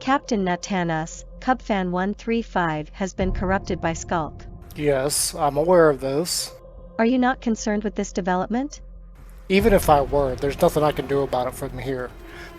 Captain Natanis, Cubfan 135 has been corrupted by Skulk. Yes, I'm aware of this. Are you not concerned with this development? Even if I were, there's nothing I can do about it from here.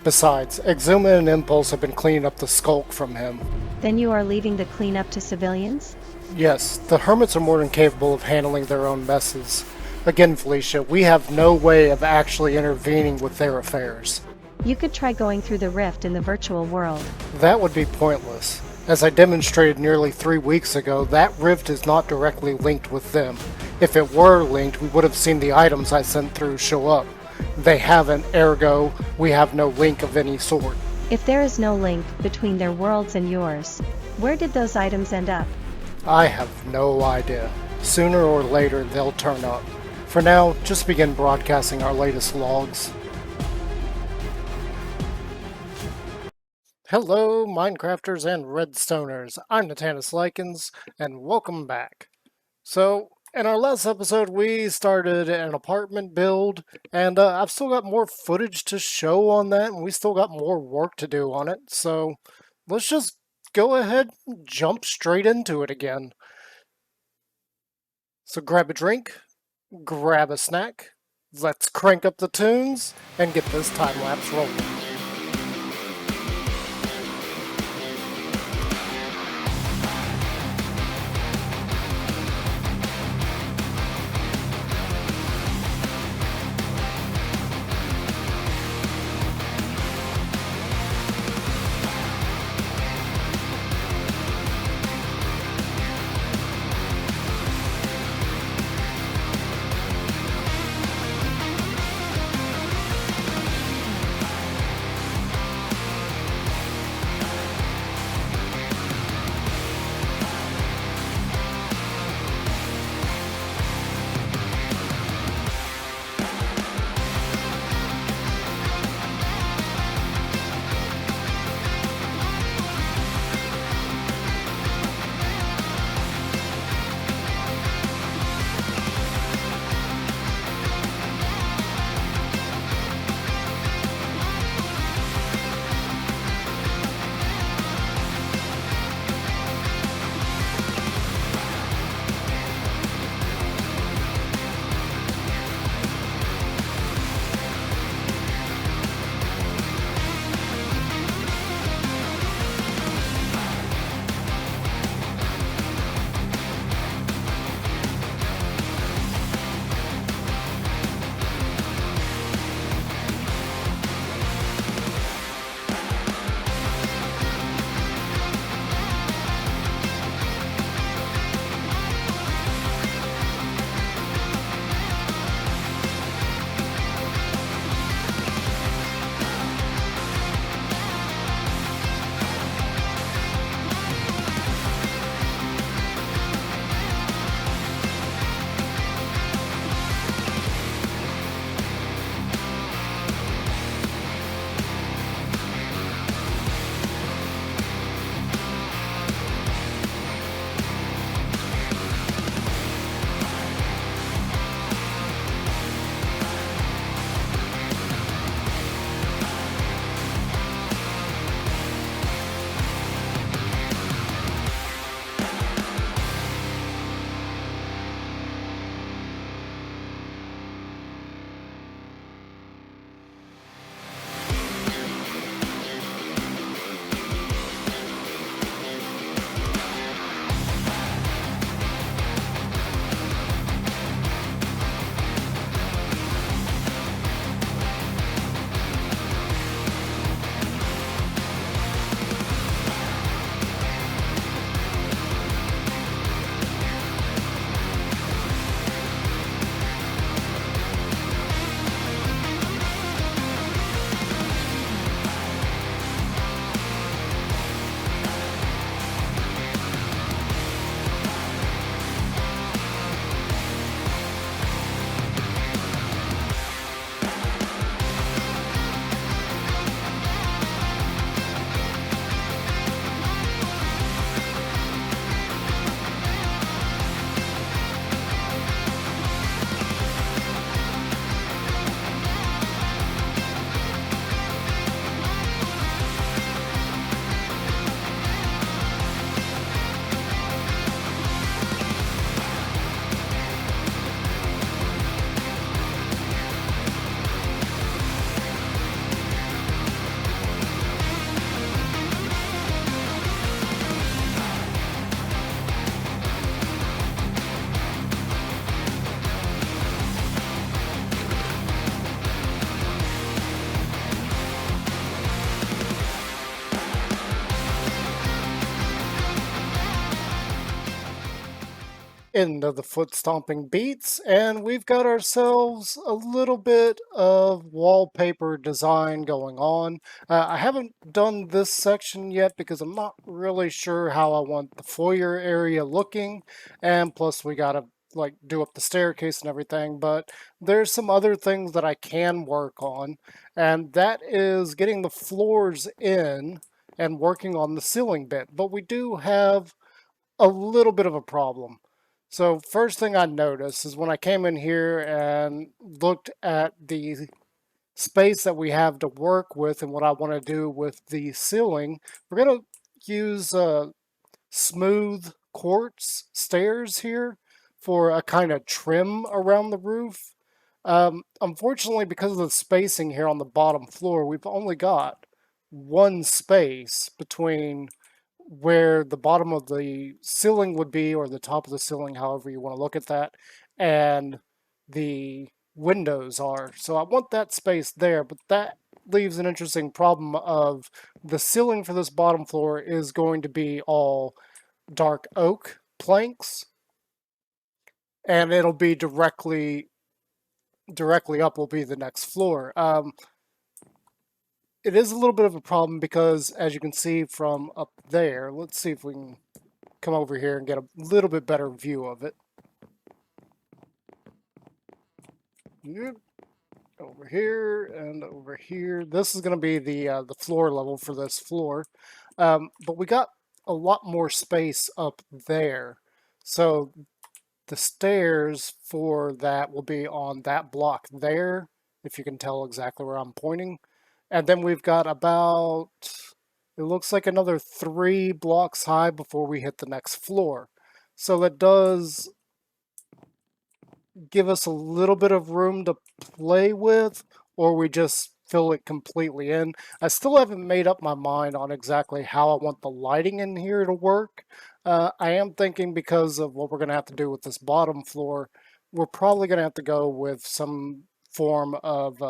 Besides, Exuma and Impulse have been cleaning up the skulk from him. Then you are leaving the cleanup to civilians? Yes, the hermits are more than capable of handling their own messes. Again, Felicia, we have no way of actually intervening with their affairs. You could try going through the rift in the virtual world. That would be pointless. As I demonstrated nearly 3 weeks ago, that rift is not directly linked with them. If it were linked, we would have seen the items I sent through show up. They haven't, ergo, we have no link of any sort. If there is no link between their worlds and yours, where did those items end up? I have no idea. Sooner or later, they'll turn up. For now, just begin broadcasting our latest logs. Hello, Minecrafters and Redstoners. I'm Natanis Likens, and welcome back. So, in our last episode, we started an apartment build, and I've still got more footage to show on that, and we still got more work to do on it, so let's just go ahead and jump straight into it again. So grab a drink, grab a snack, let's crank up the tunes, and get this time-lapse rolling. into the foot stomping beats, and we've got ourselves a little bit of wallpaper design going on. I haven't done this section yet because I'm not really sure how I want the foyer area looking, and plus we gotta like do up the staircase and everything, but there's some other things that I can work on, and that is getting the floors in and working on the ceiling bit. But we do have a little bit of a problem. So first thing I noticed is when I came in here and looked at the space that we have to work with and what I want to do with the ceiling, we're going to use smooth quartz stairs here for a kind of trim around the roof. Unfortunately, because of the spacing here on the bottom floor, we've only got one space between where the bottom of the ceiling would be, or the top of the ceiling, however you want to look at that, and the windows are. So I want that space there, but that leaves an interesting problem of the ceiling for this bottom floor is going to be all dark oak planks, and it'll be directly up will be the next floor. It is a little bit of a problem because, as you can see from up there, let's see if we can come over here and get a little bit better view of it. Yep. Over here and over here. This is going to be the floor level for this floor, but we got a lot more space up there, so the stairs for that will be on that block there, if you can tell exactly where I'm pointing. And then we've got about, it looks like another 3 blocks high before we hit the next floor. So that does give us a little bit of room to play with, or we just fill it completely in. I still haven't made up my mind on exactly how I want the lighting in here to work. I am thinking, because of what we're going to have to do with this bottom floor, we're probably going to have to go with some form of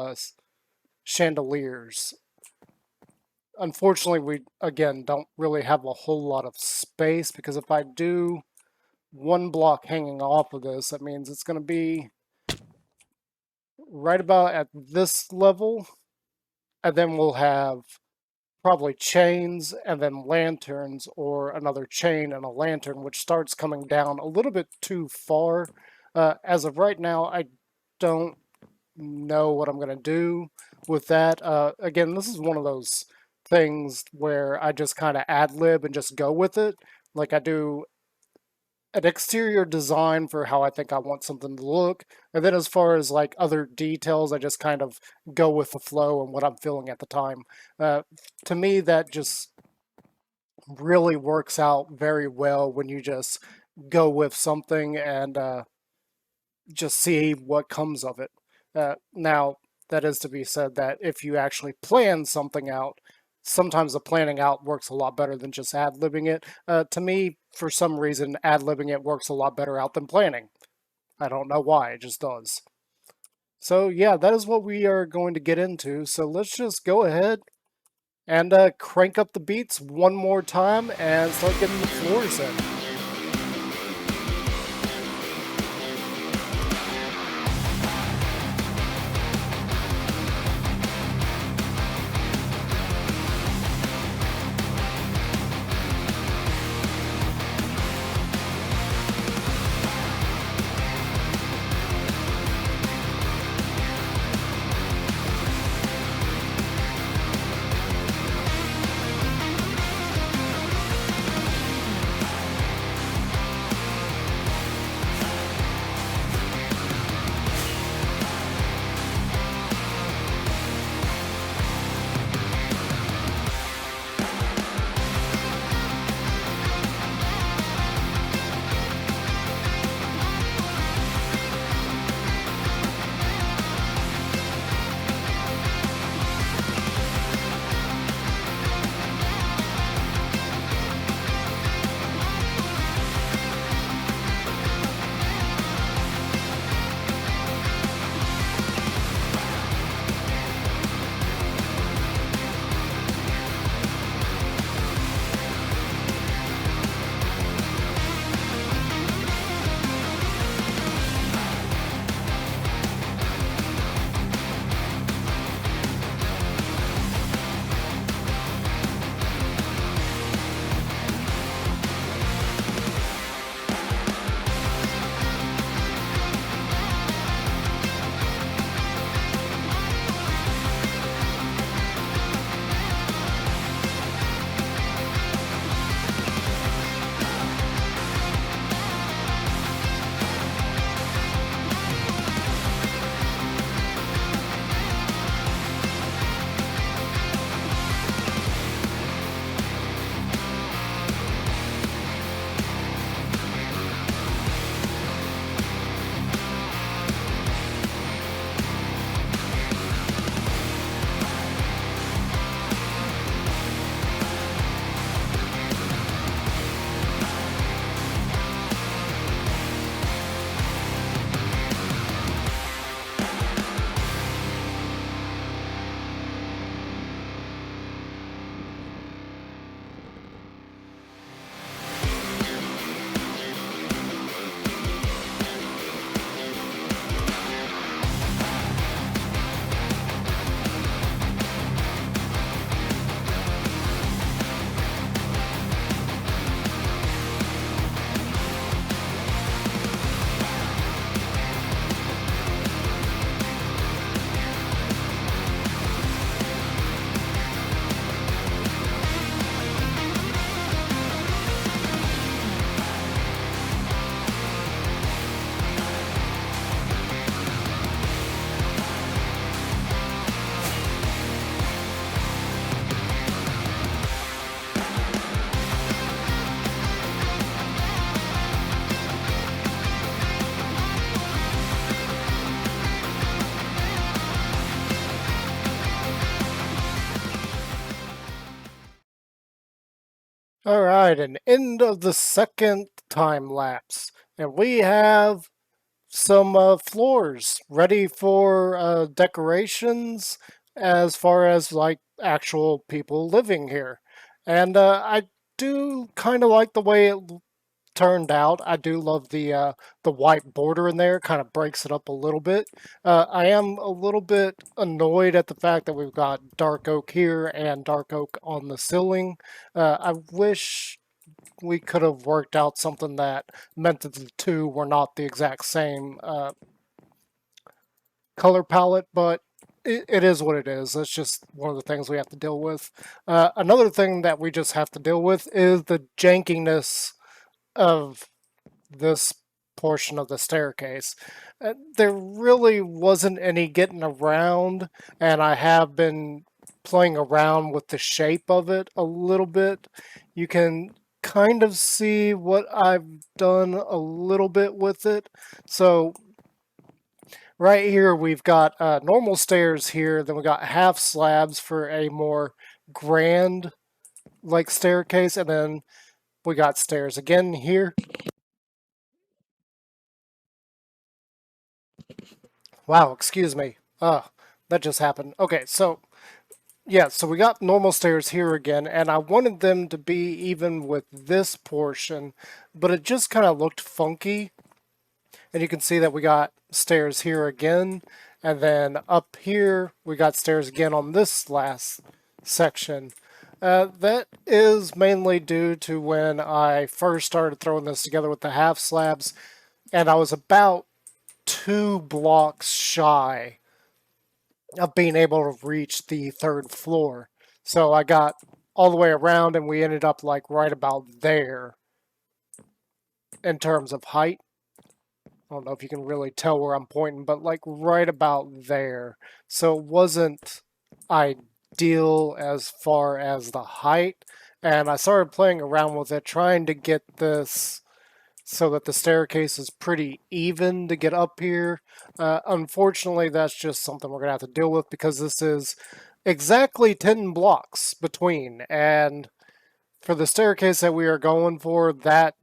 chandeliers. Unfortunately, we, again, don't really have a whole lot of space, because if I do one block hanging off of this, that means it's going to be right about at this level, and then we'll have probably chains and then lanterns, or another chain and a lantern, which starts coming down a little bit too far. As of right now, I don't know what I'm going to do with that. Again, this is one of those things where I just kind of ad-lib and just go with it. Like, I do an exterior design for how I think I want something to look, and then as far as like other details, I just kind of go with the flow and what I'm feeling at the time. To me, that just really works out very well when you just go with something and just see what comes of it. Now, that is to be said that if you actually plan something out, sometimes the planning out works a lot better than just ad-libbing it. To me, for some reason, ad-libbing it works a lot better out than planning. I don't know why, it just does. So yeah, that is what we are going to get into. So let's just go ahead and crank up the beats one more time and start getting the floors in. All right, an end of the second time lapse. And we have some floors ready for decorations as far as like actual people living here. And I do kind of like the way it turned out. I do love the white border in there. Kind of breaks it up a little bit. I am a little bit annoyed at the fact that we've got dark oak here and dark oak on the ceiling. I wish we could have worked out something that meant that the two were not the exact same color palette, but it is what it is. That's just one of the things we have to deal with. Another thing that we just have to deal with is the jankiness of this portion of the staircase. There really wasn't any getting around, and I have been playing around with the shape of it a little bit. You can kind of see what I've done a little bit with it. So right here we've got normal stairs here, then we got half slabs for a more grand like staircase, and then we got stairs again here. Wow, excuse me. That just happened. Okay, so yeah, so we got normal stairs here again, and I wanted them to be even with this portion, but it just kind of looked funky. And you can see that we got stairs here again, and then up here we got stairs again on this last section. That is mainly due to when I first started throwing this together with the half slabs, and I was about 2 blocks shy of being able to reach the third floor. So I got all the way around and we ended up like right about there in terms of height. I don't know if you can really tell where I'm pointing, but like right about there. So it wasn't ideal as far as the height. And I started playing around with it, trying to get this so that the staircase is pretty even to get up here. Unfortunately, that's just something we're going to have to deal with because this is exactly 10 blocks between. And for the staircase that we are going for, that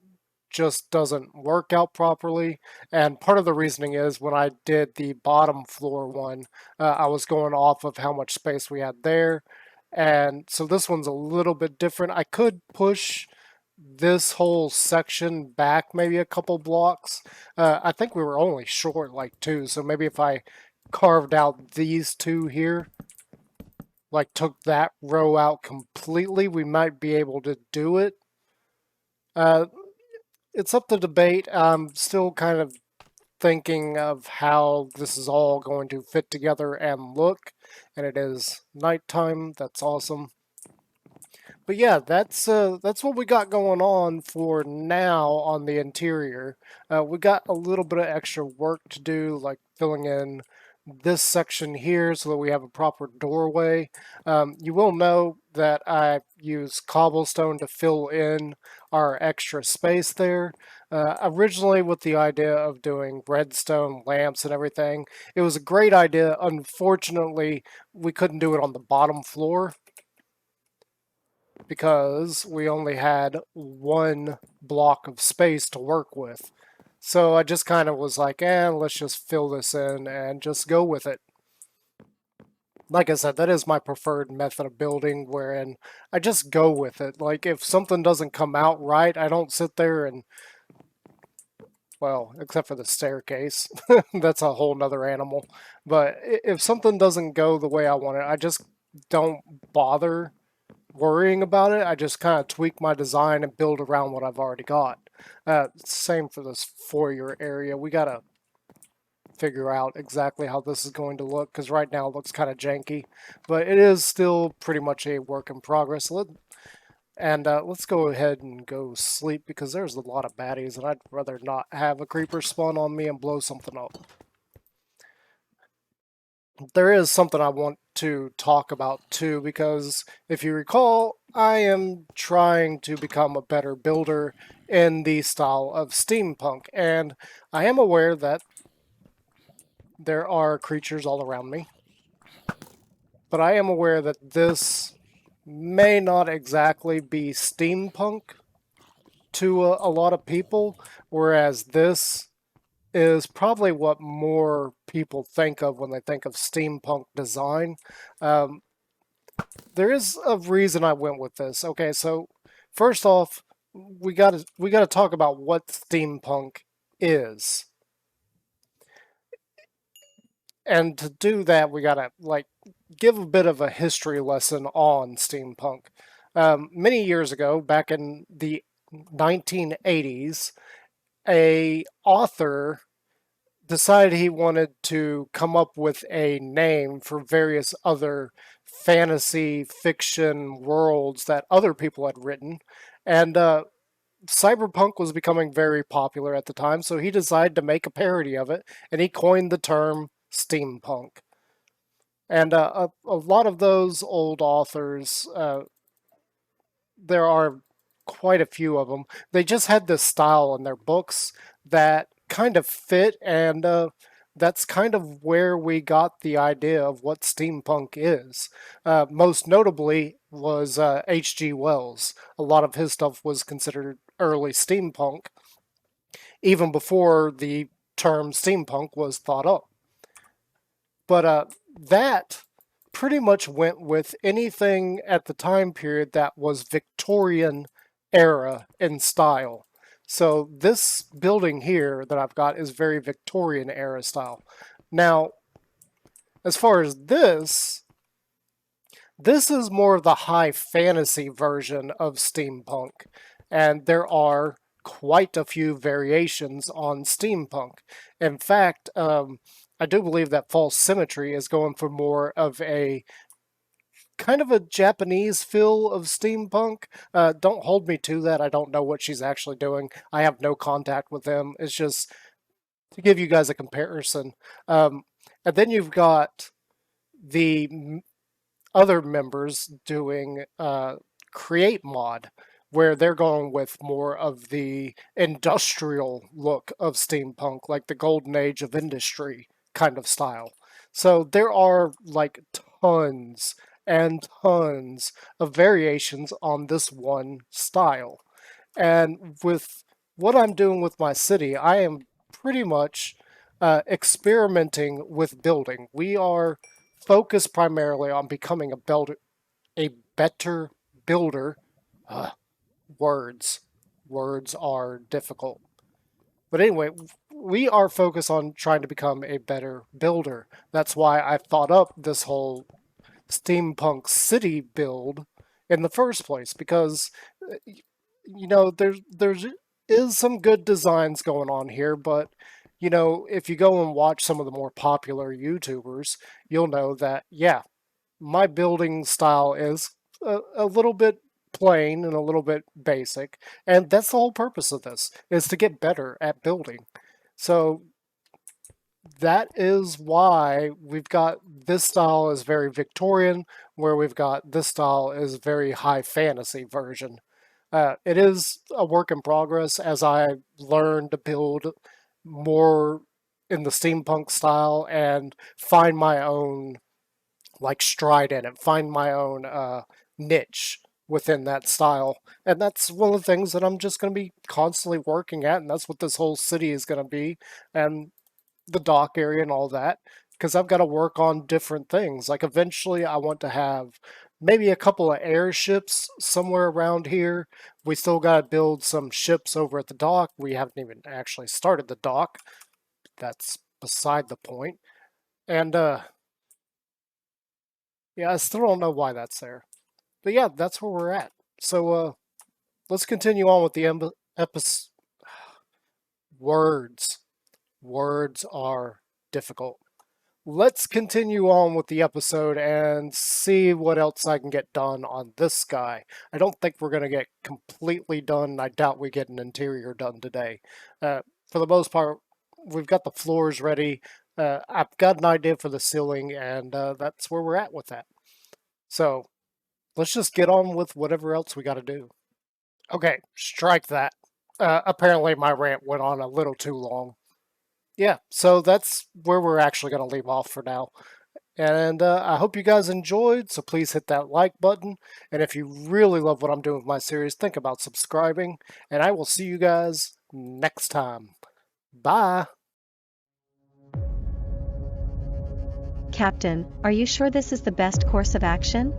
just doesn't work out properly. And part of the reasoning is when I did the bottom floor one, I was going off of how much space we had there. And so this one's a little bit different. I could push this whole section back maybe a couple blocks. I think we were only short like 2, so maybe if I carved out these 2 here, like took that row out completely, we might be able to do it. Uh, it's up to debate. I'm still kind of thinking of how this is all going to fit together and look, and it is nighttime. That's awesome. But yeah, that's what we got going on for now on the interior. We got a little bit of extra work to do, like filling in this section here so that we have a proper doorway. You will know that I use cobblestone to fill in our extra space there. Originally with the idea of doing redstone lamps and everything, it was a great idea. Unfortunately, we couldn't do it on the bottom floor because we only had 1 block of space to work with. So I just kind of was like, let's just fill this in and just go with it. Like I said, that is my preferred method of building, wherein I just go with it. Like, if something doesn't come out right, I don't sit there and, well, except for the staircase. That's a whole nother animal. But if something doesn't go the way I want it, I just don't bother worrying about it. I just kind of tweak my design and build around what I've already got. Same for this foyer area. We gotta figure out exactly how this is going to look because right now it looks kind of janky, but it is still pretty much a work in progress. Let's go ahead and go sleep because there's a lot of baddies and I'd rather not have a creeper spawn on me and blow something up. There is something I want to talk about too, because if you recall, I am trying to become a better builder in the style of steampunk, and I am aware that there are creatures all around me, but I am aware that this may not exactly be steampunk to a lot of people, whereas this is probably what more people think of when they think of steampunk design. Um, there is a reason I went with this. Okay, so first off, we gotta talk about what steampunk is, and to do that, we gotta like give a bit of a history lesson on steampunk. Many years ago, back in the 1980s, a author decided he wanted to come up with a name for various other fantasy fiction worlds that other people had written. And cyberpunk was becoming very popular at the time, so he decided to make a parody of it, and he coined the term steampunk. And a lot of those old authors, there are quite a few of them, they just had this style in their books that kind of fit, and that's kind of where we got the idea of what steampunk is. Most notably was H.G. Wells. A lot of his stuff was considered early steampunk, even before the term steampunk was thought up. But that pretty much went with anything at the time period that was Victorian era in style. So this building here that I've got is very Victorian era style. Now, as far as this is more of the high fantasy version of steampunk, and there are quite a few variations on steampunk. In fact, I do believe that False Symmetry is going for more of a kind of a Japanese feel of steampunk. Don't hold me to that. I don't know what she's actually doing. I have no contact with them. It's just to give you guys a comparison. And then you've got the other members doing create mod, where they're going with more of the industrial look of steampunk, like the golden age of industry kind of style. So there are like tons and tons of variations on this one style. And with what I'm doing with my city, I am pretty much experimenting with building. We are focused primarily on becoming a better builder. Uh, words, words are difficult. But anyway, we are focused on trying to become a better builder. That's why I thought up this whole steampunk city build in the first place, because there's is some good designs going on here, but if you go and watch some of the more popular YouTubers, you'll know that yeah, my building style is a little bit plain and a little bit basic, and that's the whole purpose of this, is to get better at building. So that is why we've got this style is very Victorian, where we've got this style is very high fantasy version. It is a work in progress as I learn to build more in the steampunk style and find my own like stride in it, find my own niche within that style. And that's one of the things that I'm just going to be constantly working at, and that's what this whole city is going to be. And the dock area and all that, because I've got to work on different things. Like eventually, I want to have maybe a couple of airships somewhere around here. We still got to build some ships over at the dock. We haven't even actually started the dock. That's beside the point. And yeah, I still don't know why that's there. But yeah, that's where we're at. So let's continue on with the episode. Words. Words are difficult. Let's continue on with the episode and see what else I can get done on this guy. I don't think we're going to get completely done. I doubt we get an interior done today. For the most part, we've got the floors ready. I've got an idea for the ceiling, and that's where we're at with that. So let's just get on with whatever else we got to do. Okay, strike that. Apparently, my rant went on a little too long. Yeah, so that's where we're actually going to leave off for now. And I hope you guys enjoyed, so please hit that like button. And if you really love what I'm doing with my series, think about subscribing. And I will see you guys next time. Bye. Captain, are you sure this is the best course of action?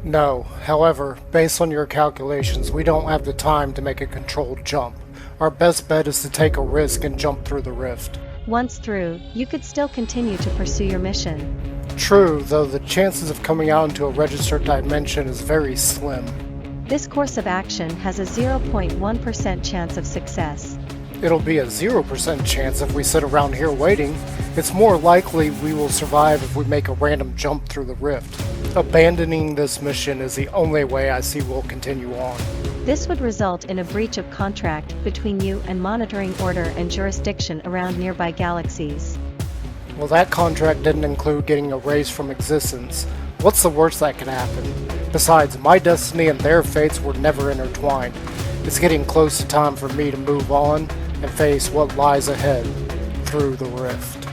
No, however, based on your calculations, we don't have the time to make a controlled jump. Our best bet is to take a risk and jump through the rift. Once through, you could still continue to pursue your mission. True, though the chances of coming out into a registered dimension is very slim. This course of action has a 0.1% chance of success. It'll be a 0% chance if we sit around here waiting. It's more likely we will survive if we make a random jump through the rift. Abandoning this mission is the only way I see we'll continue on. This would result in a breach of contract between you and monitoring order and jurisdiction around nearby galaxies. Well, that contract didn't include getting erased from existence. What's the worst that could happen? Besides, my destiny and their fates were never intertwined. It's getting close to time for me to move on and face what lies ahead through the rift.